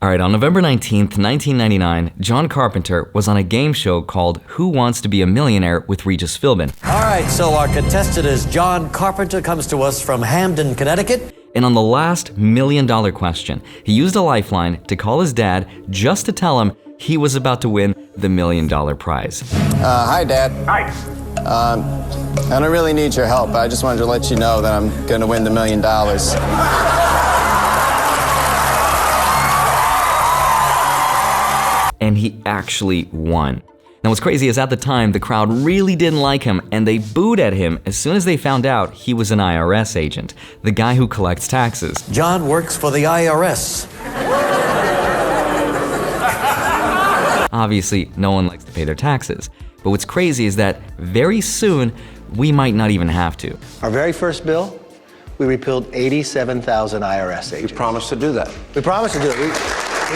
All right, on November 19th, 1999, John Carpenter was on a game show called Who Wants to Be a Millionaire with Regis Philbin. All right, so our contestant is John Carpenter, comes to us from Hamden, Connecticut. And on the last $1 million question, he used a lifeline to call his dad just to tell him he was about to win the $1 million prize. Hi, Dad. Hi. I don't really need your help. I just wanted to let you know that I'm going to win the $1 million. And he actually won. Now what's crazy is at the time, the crowd really didn't like him and they booed at him as soon as they found out he was an IRS agent, the guy who collects taxes. John works for the IRS. Obviously, no one likes to pay their taxes. But what's crazy is that very soon, we might not even have to. Our very first bill, we repealed 87,000 IRS agents. We promised to do that. We promised to do it. We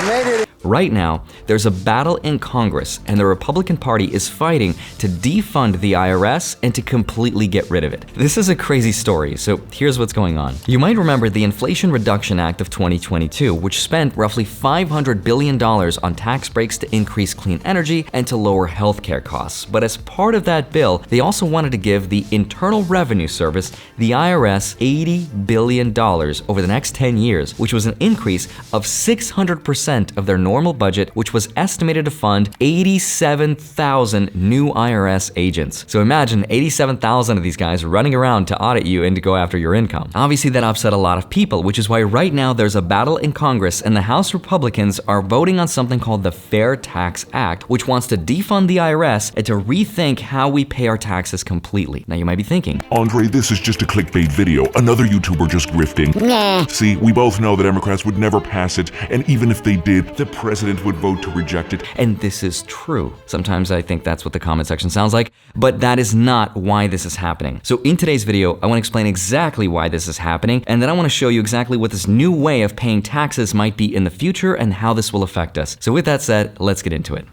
made it. Right now, there's a battle in Congress and the Republican Party is fighting to defund the IRS and to completely get rid of it. This is a crazy story, so here's what's going on. You might remember the Inflation Reduction Act of 2022, which spent roughly $500 billion on tax breaks to increase clean energy and to lower healthcare costs. But as part of that bill, they also wanted to give the Internal Revenue Service, the IRS, $80 billion over the next 10 years, which was an increase of 600% of their normal budget, which was estimated to fund 87,000 new IRS agents. So imagine 87,000 of these guys running around to audit you and to go after your income. Obviously that upset a lot of people, which is why right now there's a battle in Congress and the House Republicans are voting on something called the Fair Tax Act, which wants to defund the IRS and to rethink how we pay our taxes completely. Now you might be thinking, Andre, this is just a clickbait video. Another YouTuber just grifting. Nah. See, we both know that Democrats would never pass it, and even if they did, the president would vote to reject it. And this is true. Sometimes I think that's what the comment section sounds like, but that is not why this is happening. So in today's video, I want to explain exactly why this is happening, and then I want to show you exactly what this new way of paying taxes might be in the future and how this will affect us. So with that said, let's get into it.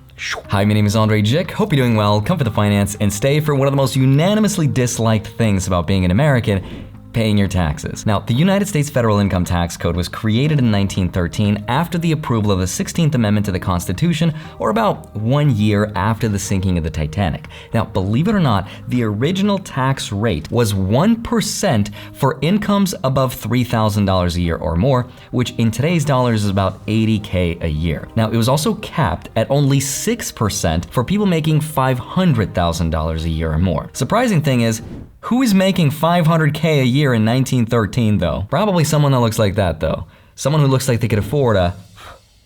Hi, my name is Andrei Jikh. Hope you're doing well. Come for the finance and stay for one of the most unanimously disliked things about being an American: paying your taxes. Now, the United States Federal Income Tax Code was created in 1913 after the approval of the 16th Amendment to the Constitution, or about 1 year after the sinking of the Titanic. Now, believe it or not, the original tax rate was 1% for incomes above $3,000 a year or more, which in today's dollars is about $80K a year. Now, it was also capped at only 6% for people making $500,000 a year or more. Surprising thing is, who is making $500K a year in 1913 though? Probably someone that looks like that though. Someone who looks like they could afford a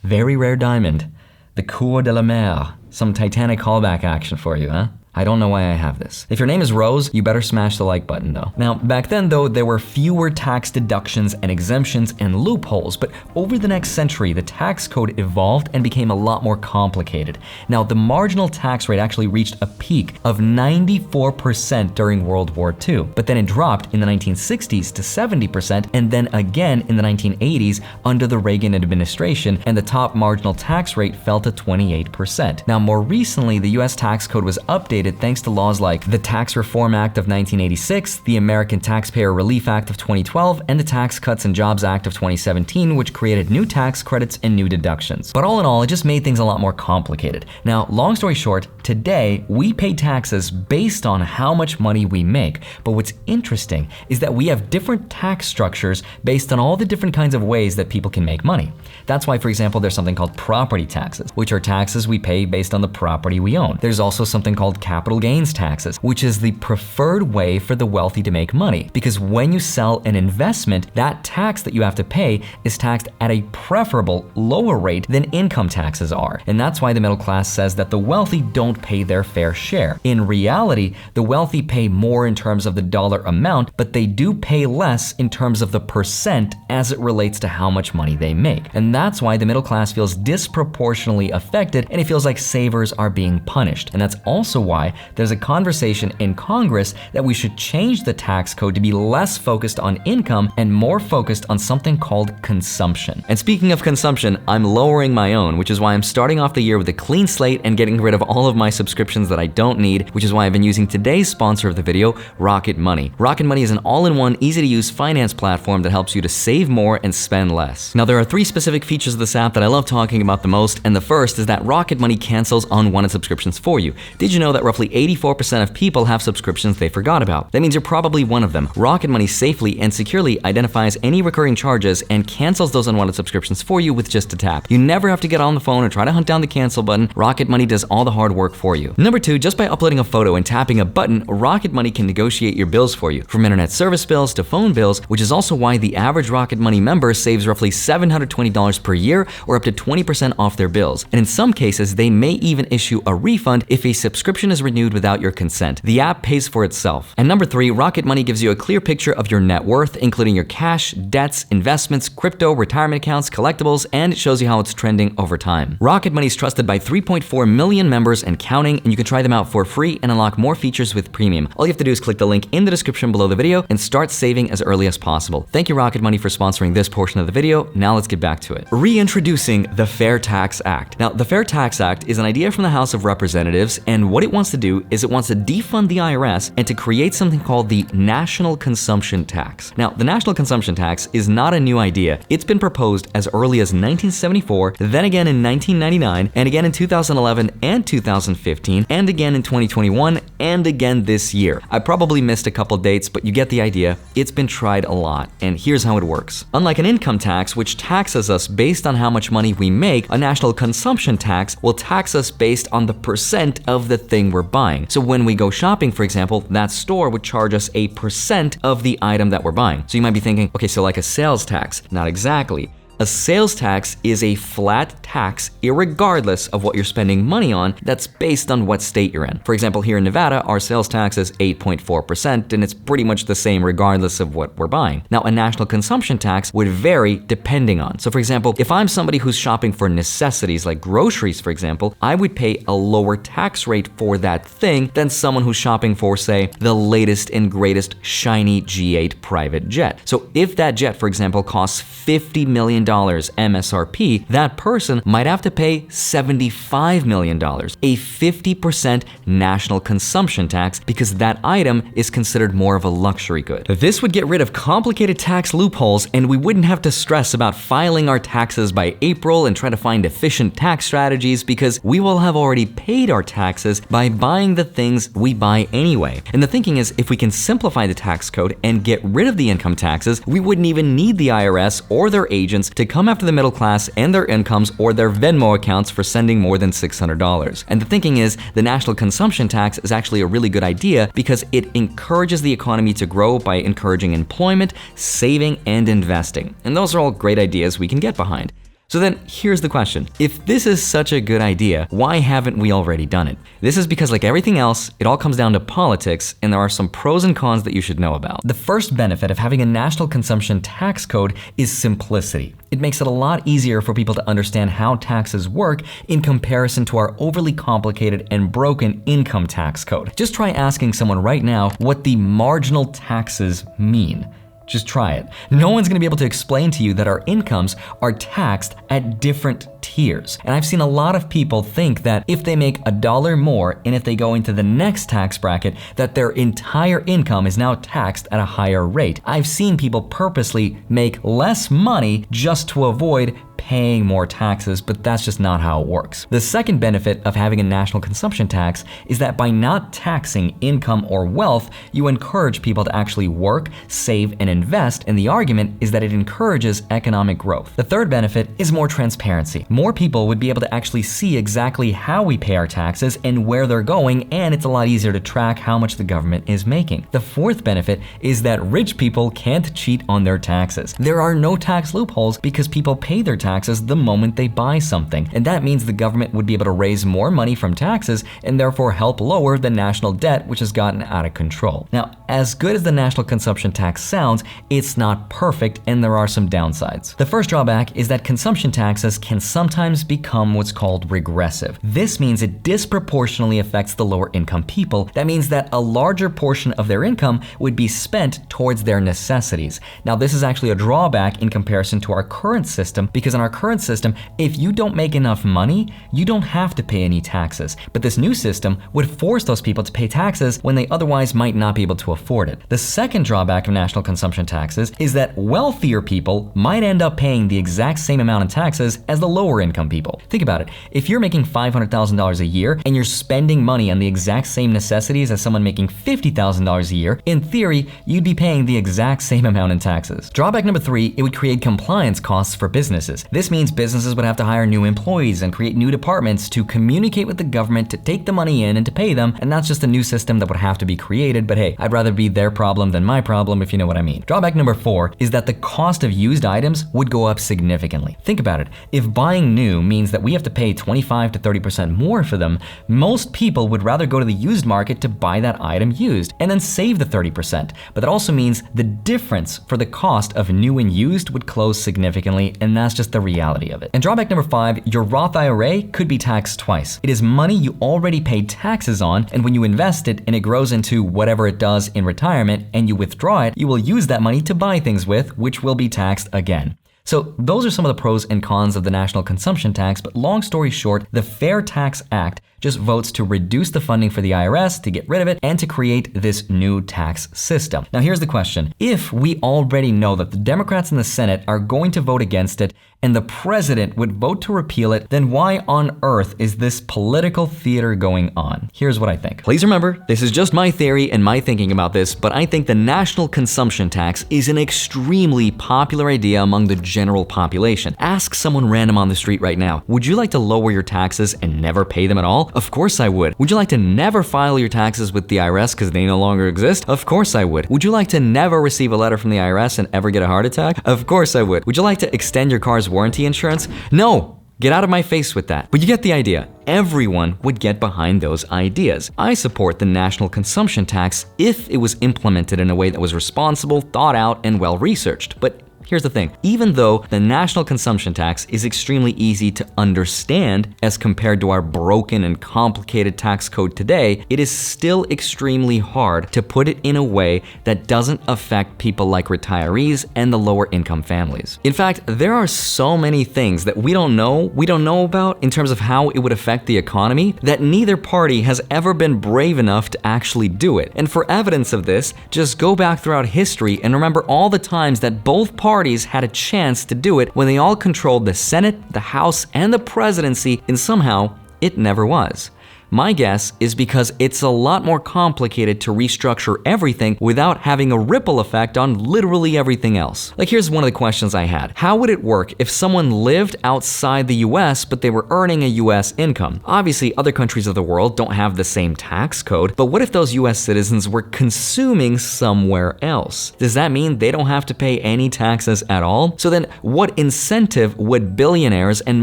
very rare diamond. The Coeur de la Mer. Some Titanic callback action for you, huh? I don't know why I have this. If your name is Rose, you better smash the like button though. Now, back then though, there were fewer tax deductions and exemptions and loopholes, but over the next century, the tax code evolved and became a lot more complicated. Now, the marginal tax rate actually reached a peak of 94% during World War II, but then it dropped in the 1960s to 70% and then again in the 1980s under the Reagan administration, and the top marginal tax rate fell to 28%. Now, more recently, the US tax code was updated thanks to laws like the Tax Reform Act of 1986, the American Taxpayer Relief Act of 2012, and the Tax Cuts and Jobs Act of 2017, which created new tax credits and new deductions. But all in all, it just made things a lot more complicated. Now, long story short, today we pay taxes based on how much money we make. But what's interesting is that we have different tax structures based on all the different kinds of ways that people can make money. That's why, for example, there's something called property taxes, which are taxes we pay based on the property we own. There's also something called capital gains taxes, which is the preferred way for the wealthy to make money. Because when you sell an investment, that tax that you have to pay is taxed at a preferable lower rate than income taxes are. And that's why the middle class says that the wealthy don't pay their fair share. In reality, the wealthy pay more in terms of the dollar amount, but they do pay less in terms of the percent as it relates to how much money they make. And that's why the middle class feels disproportionately affected and it feels like savers are being punished. And that's also why why there's a conversation in Congress that we should change the tax code to be less focused on income and more focused on something called consumption. And speaking of consumption, I'm lowering my own, which is why I'm starting off the year with a clean slate and getting rid of all of my subscriptions that I don't need, which is why I've been using today's sponsor of the video, Rocket Money. Rocket Money is an all-in-one, easy-to-use finance platform that helps you to save more and spend less. Now, there are 3 specific features of this app that I love talking about the most, and the first is that Rocket Money cancels unwanted subscriptions for you. Did you know that roughly 84% of people have subscriptions they forgot about? That means you're probably one of them. Rocket Money safely and securely identifies any recurring charges and cancels those unwanted subscriptions for you with just a tap. You never have to get on the phone or try to hunt down the cancel button. Rocket Money does all the hard work for you. Number 2, just by uploading a photo and tapping a button, Rocket Money can negotiate your bills for you, from internet service bills to phone bills, which is also why the average Rocket Money member saves roughly $720 per year, or up to 20% off their bills. And in some cases, they may even issue a refund if a subscription is renewed without your consent. The app pays for itself. And number 3, Rocket Money gives you a clear picture of your net worth, including your cash, debts, investments, crypto, retirement accounts, collectibles, and it shows you how it's trending over time. Rocket Money is trusted by 3.4 million members and counting, and you can try them out for free and unlock more features with premium. All you have to do is click the link in the description below the video and start saving as early as possible. Thank you, Rocket Money, for sponsoring this portion of the video. Now let's get back to it. Reintroducing the Fair Tax Act. Now, the Fair Tax Act is an idea from the House of Representatives, and what it wants to do is it wants to defund the IRS and to create something called the National Consumption Tax. Now, the National Consumption Tax is not a new idea. It's been proposed as early as 1974, then again in 1999, and again in 2011 and 2015, and again in 2021, and again this year. I probably missed a couple dates, but you get the idea. It's been tried a lot, and here's how it works. Unlike an income tax, which taxes us based on how much money we make, a national consumption tax will tax us based on the percent of the thing we're buying. So when we go shopping, for example, that store would charge us a percent of the item that we're buying. So you might be thinking, okay, so like a sales tax. Not exactly. A sales tax is a flat tax irregardless of what you're spending money on that's based on what state you're in. For example, here in Nevada, our sales tax is 8.4%, and it's pretty much the same regardless of what we're buying. Now, a national consumption tax would vary depending on. So for example, if I'm somebody who's shopping for necessities like groceries, for example, I would pay a lower tax rate for that thing than someone who's shopping for, say, the latest and greatest shiny G8 private jet. So if that jet, for example, costs $50 million MSRP, that person might have to pay $75 million, a 50% national consumption tax, because that item is considered more of a luxury good. This would get rid of complicated tax loopholes, and we wouldn't have to stress about filing our taxes by April and try to find efficient tax strategies, because we will have already paid our taxes by buying the things we buy anyway. And the thinking is, if we can simplify the tax code and get rid of the income taxes, we wouldn't even need the IRS or their agents to come after the middle class and their incomes or their Venmo accounts for sending more than $600. And the thinking is, the national consumption tax is actually a really good idea because it encourages the economy to grow by encouraging employment, saving, and investing. And those are all great ideas we can get behind. So then here's the question. If this is such a good idea, why haven't we already done it? This is because, like everything else, it all comes down to politics, and there are some pros and cons that you should know about. The first benefit of having a national consumption tax code is simplicity. It makes it a lot easier for people to understand how taxes work in comparison to our overly complicated and broken income tax code. Just try asking someone right now what the marginal taxes mean. Just try it. No one's gonna be able to explain to you that our incomes are taxed at different tiers. And I've seen a lot of people think that if they make $1 more and if they go into the next tax bracket, that their entire income is now taxed at a higher rate. I've seen people purposely make less money just to avoid paying more taxes, but that's just not how it works. The second benefit of having a national consumption tax is that by not taxing income or wealth, you encourage people to actually work, save, and invest, and the argument is that it encourages economic growth. The third benefit is more transparency. More people would be able to actually see exactly how we pay our taxes and where they're going, and it's a lot easier to track how much the government is making. The fourth benefit is that rich people can't cheat on their taxes. There are no tax loopholes because people pay their taxes the moment they buy something, and that means the government would be able to raise more money from taxes and therefore help lower the national debt, which has gotten out of control. Now, as good as the national consumption tax sounds, it's not perfect and there are some downsides. The first drawback is that consumption taxes can sometimes sometimes become what's called regressive. This means it disproportionately affects the lower income people. That means that a larger portion of their income would be spent towards their necessities. Now, this is actually a drawback in comparison to our current system, because in our current system, if you don't make enough money, you don't have to pay any taxes. But this new system would force those people to pay taxes when they otherwise might not be able to afford it. The second drawback of national consumption taxes is that wealthier people might end up paying the exact same amount in taxes as the lower income people. Think about it. If you're making $500,000 a year and you're spending money on the exact same necessities as someone making $50,000 a year, in theory, you'd be paying the exact same amount in taxes. Drawback number 3, it would create compliance costs for businesses. This means businesses would have to hire new employees and create new departments to communicate with the government to take the money in and to pay them, and that's just a new system that would have to be created, but hey, I'd rather be their problem than my problem, if you know what I mean. Drawback number 4 is that the cost of used items would go up significantly. Think about it. If buying new means that we have to pay 25 to 30% more for them, most people would rather go to the used market to buy that item used and then save the 30%. But that also means the difference for the cost of new and used would close significantly, and that's just the reality of it. And drawback number 5, your Roth IRA could be taxed twice. It is money you already paid taxes on, and when you invest it and it grows into whatever it does in retirement and you withdraw it, you will use that money to buy things with, which will be taxed again. So those are some of the pros and cons of the national consumption tax, but long story short, the Fair Tax Act just votes to reduce the funding for the IRS, to get rid of it, and to create this new tax system. Now here's the question. If we already know that the Democrats in the Senate are going to vote against it and the president would vote to repeal it, then why on earth is this political theater going on? Here's what I think. Please remember, this is just my theory and my thinking about this, but I think the national consumption tax is an extremely popular idea among the general population. Ask someone random on the street right now, would you like to lower your taxes and never pay them at all? Of course I would. Would you like to never file your taxes with the IRS because they no longer exist? Of course I would. Would you like to never receive a letter from the IRS and ever get a heart attack? Of course I would. Would you like to extend your car's warranty insurance? No! Get out of my face with that. But you get the idea. Everyone would get behind those ideas. I support the national consumption tax if it was implemented in a way that was responsible, thought out, and well-researched. But here's the thing, even though the national consumption tax is extremely easy to understand as compared to our broken and complicated tax code today, it is still extremely hard to put it in a way that doesn't affect people like retirees and the lower income families. In fact, there are so many things that we don't know about in terms of how it would affect the economy that neither party has ever been brave enough to actually do it. And for evidence of this, just go back throughout history and remember all the times that both parties had a chance to do it when they all controlled the Senate, the House, and the presidency, and somehow it never was. My guess is because it's a lot more complicated to restructure everything without having a ripple effect on literally everything else. Like, here's one of the questions I had. How would it work if someone lived outside the US but they were earning a US income? Obviously, other countries of the world don't have the same tax code, but what if those US citizens were consuming somewhere else? Does that mean they don't have to pay any taxes at all? So then what incentive would billionaires and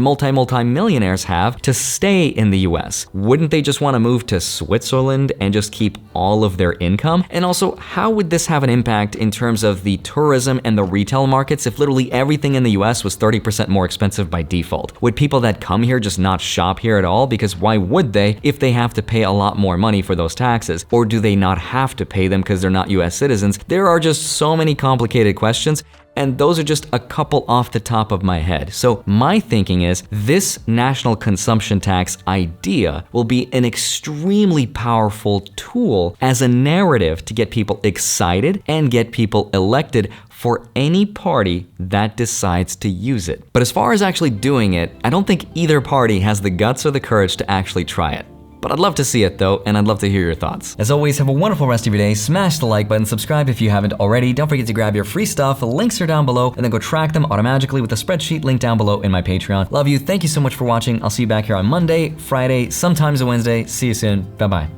multi-millionaires have to stay in the US? Wouldn't they just want to move to Switzerland and just keep all of their income? And also, how would this have an impact in terms of the tourism and the retail markets if literally everything in the US was 30% more expensive by default? Would people that come here just not shop here at all? Because why would they if they have to pay a lot more money for those taxes? Or do they not have to pay them because they're not US citizens? There are just so many complicated questions, and those are just a couple off the top of my head. So my thinking is this national consumption tax idea will be an extremely powerful tool as a narrative to get people excited and get people elected for any party that decides to use it. But as far as actually doing it, I don't think either party has the guts or the courage to actually try it. But I'd love to see it though, and I'd love to hear your thoughts. As always, have a wonderful rest of your day. Smash the like button, subscribe if you haven't already. Don't forget to grab your free stuff. The links are down below, and then go track them automatically with the spreadsheet link down below in my Patreon. Love you. Thank you so much for watching. I'll see you back here on Monday, Friday, sometimes a Wednesday. See you soon. Bye-bye.